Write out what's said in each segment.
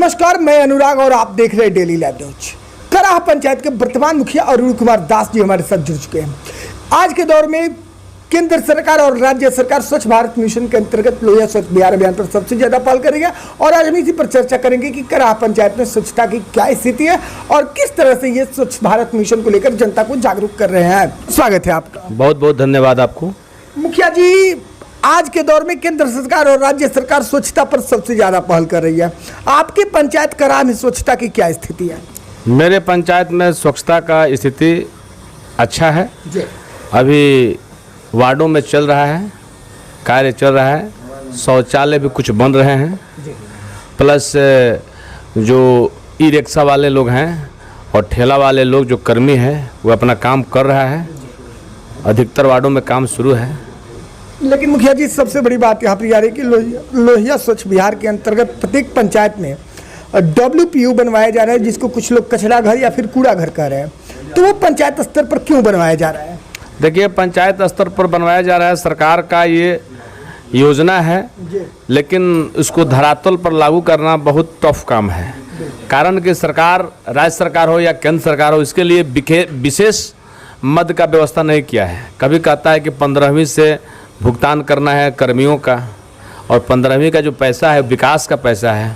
नमस्कार, मैं अनुराग और आप देख रहे हैं डेली लाइव न्यूज। कराह पंचायत के वर्तमान मुखिया अरुण कुमार दास जी हमारे साथ जुड़ चुके हैं। आज के दौर में केंद्र सरकार और राज्य सरकार स्वच्छ भारत मिशन के अंतर्गत लोहिया स्वच्छ बिहार अभियान पर सबसे ज्यादा पहल करेंगे और आज हम इसी पर चर्चा करेंगे कि कराह पंचायत में स्वच्छता की क्या स्थिति है और किस तरह से ये स्वच्छ भारत मिशन को लेकर जनता को जागरूक कर रहे हैं। स्वागत है आपका। बहुत बहुत धन्यवाद आपको। मुखिया जी, आज के दौर में केंद्र सरकार और राज्य सरकार स्वच्छता पर सबसे ज्यादा पहल कर रही है। आपके पंचायत कराह में स्वच्छता की क्या स्थिति है? मेरे पंचायत में स्वच्छता का स्थिति अच्छा है जी। अभी वार्डों में चल रहा है, कार्य चल रहा है, शौचालय भी कुछ बन रहे हैं जी। प्लस जो ई रिक्शा वाले लोग हैं और ठेला वाले लोग जो कर्मी हैं वो अपना काम कर रहा है। अधिकतर वार्डों में काम शुरू है। लेकिन मुखिया जी, सबसे बड़ी बात यहाँ पर आ रही है कि लोहिया स्वच्छ बिहार के अंतर्गत प्रत्येक पंचायत में WPU बनवाया जा रहा है, जिसको कुछ लोग कचरा घर या फिर कूड़ा घर कह रहे हैं। तो वो पंचायत स्तर पर क्यों बनवाया जा रहा है? देखिए, पंचायत स्तर पर बनवाया जा रहा है, सरकार का ये योजना है, लेकिन इसको धरातल पर लागू करना बहुत टफ काम है। कारण कि सरकार, राज्य सरकार हो या केंद्र सरकार हो, इसके लिए विशेष मद का व्यवस्था नहीं किया है। कभी कहता है कि 15वीं से भुगतान करना है कर्मियों का, और 15वीं का जो पैसा है विकास का पैसा है।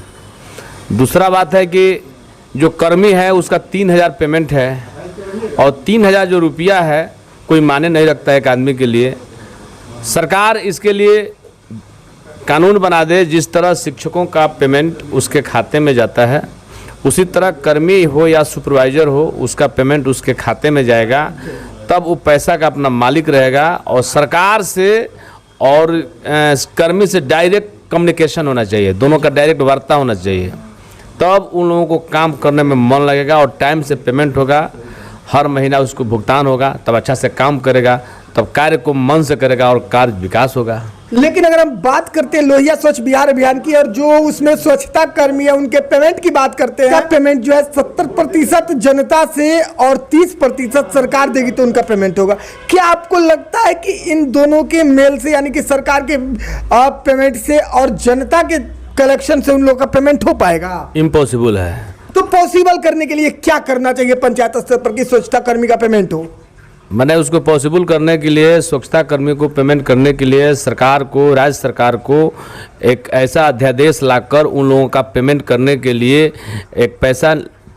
दूसरा बात है कि जो कर्मी है उसका 3000 पेमेंट है, और 3000 जो रुपया है कोई माने नहीं रखता है एक आदमी के लिए। सरकार इसके लिए कानून बना दे, जिस तरह शिक्षकों का पेमेंट उसके खाते में जाता है, उसी तरह कर्मी हो या सुपरवाइजर हो उसका पेमेंट उसके खाते में जाएगा। तब वो पैसा का अपना मालिक रहेगा और सरकार से और कर्मी से डायरेक्ट कम्युनिकेशन होना चाहिए, दोनों का डायरेक्ट वार्ता होना चाहिए। तब उन लोगों को काम करने में मन लगेगा और टाइम से पेमेंट होगा, हर महीना उसको भुगतान होगा, तब अच्छा से काम करेगा, तब कार्य को मन से करेगा और कार्य विकास होगा। लेकिन अगर हम बात करते हैं लोहिया स्वच्छ बिहार अभियान की और जो उसमें स्वच्छता कर्मी है उनके पेमेंट की बात करते हैं, पेमेंट जो है 70% जनता से और 30% सरकार देगी तो उनका पेमेंट होगा। क्या आपको लगता है कि इन दोनों के मेल से, यानी कि सरकार के पेमेंट से और जनता के कलेक्शन से उन लोगों का पेमेंट हो पाएगा? इम्पॉसिबल है। तो पॉसिबल करने के लिए क्या करना चाहिए पंचायत स्तर पर कि स्वच्छता कर्मी का पेमेंट हो? मैंने उसको पॉसिबल करने के लिए, स्वच्छता कर्मी को पेमेंट करने के लिए सरकार को, राज्य सरकार को एक ऐसा अध्यादेश लाकर उन लोगों का पेमेंट करने के लिए एक पैसा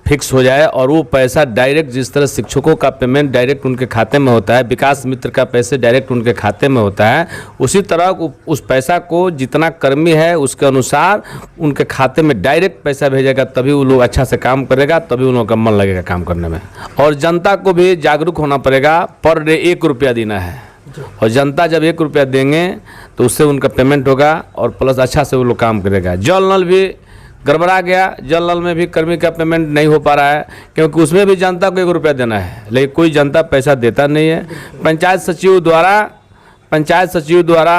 फिक्स हो जाए, और वो पैसा डायरेक्ट, जिस तरह शिक्षकों का पेमेंट डायरेक्ट उनके खाते में होता है, विकास मित्र का पैसे डायरेक्ट उनके खाते में होता है, उसी तरह उस पैसा को जितना कर्मी है उसके अनुसार उनके खाते में डायरेक्ट पैसा भेजेगा। तभी वो लोग अच्छा से काम करेगा, तभी उन लोगों का मन लगेगा काम करने में। और जनता को भी जागरूक होना पड़ेगा। पर डे 1 रुपया देना है, और जनता जब 1 रुपया देंगे तो उससे उनका पेमेंट होगा और प्लस अच्छा से वो लोग काम करेगा। जल नल भी गड़बड़ा गया, जल नल में भी कर्मी का पेमेंट नहीं हो पा रहा है, क्योंकि उसमें भी जनता को 1 रुपया देना है, लेकिन कोई जनता पैसा देता नहीं है। पंचायत सचिव द्वारा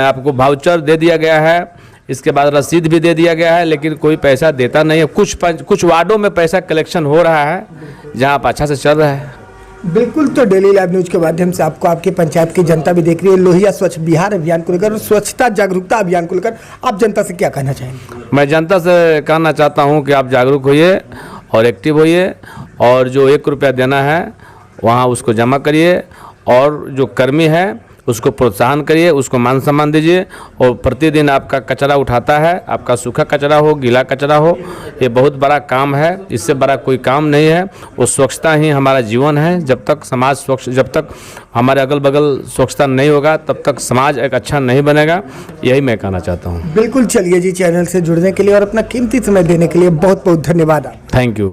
आपको वाउचर दे दिया गया है, इसके बाद रसीद भी दे दिया गया है, लेकिन कोई पैसा देता नहीं है। कुछ वार्डों में पैसा कलेक्शन हो रहा है जहाँ पर अच्छा से चल रहा है। बिल्कुल। तो डेली लाइव न्यूज के माध्यम से आपको आपके पंचायत की जनता भी देख रही है। लोहिया स्वच्छ बिहार अभियान को लेकर, स्वच्छता जागरूकता अभियान को लेकर आप जनता से क्या कहना चाहेंगे? मैं जनता से कहना चाहता हूं कि आप जागरूक होइए और एक्टिव होइए, और जो 1 रुपया देना है वहां उसको जमा करिए, और जो कर्मी है उसको प्रोत्साहन करिए, उसको मान सम्मान दीजिए। और प्रतिदिन आपका कचरा उठाता है, आपका सूखा कचरा हो, गीला कचरा हो, ये बहुत बड़ा काम है, इससे बड़ा कोई काम नहीं है। वो स्वच्छता ही हमारा जीवन है। जब तक समाज स्वच्छ, जब तक हमारे अगल बगल स्वच्छता नहीं होगा, तब तक समाज एक अच्छा नहीं बनेगा। यही मैं कहना चाहता हूँ। बिल्कुल। चलिए जी, चैनल से जुड़ने के लिए और अपना कीमती समय देने के लिए बहुत बहुत धन्यवाद। Thank you.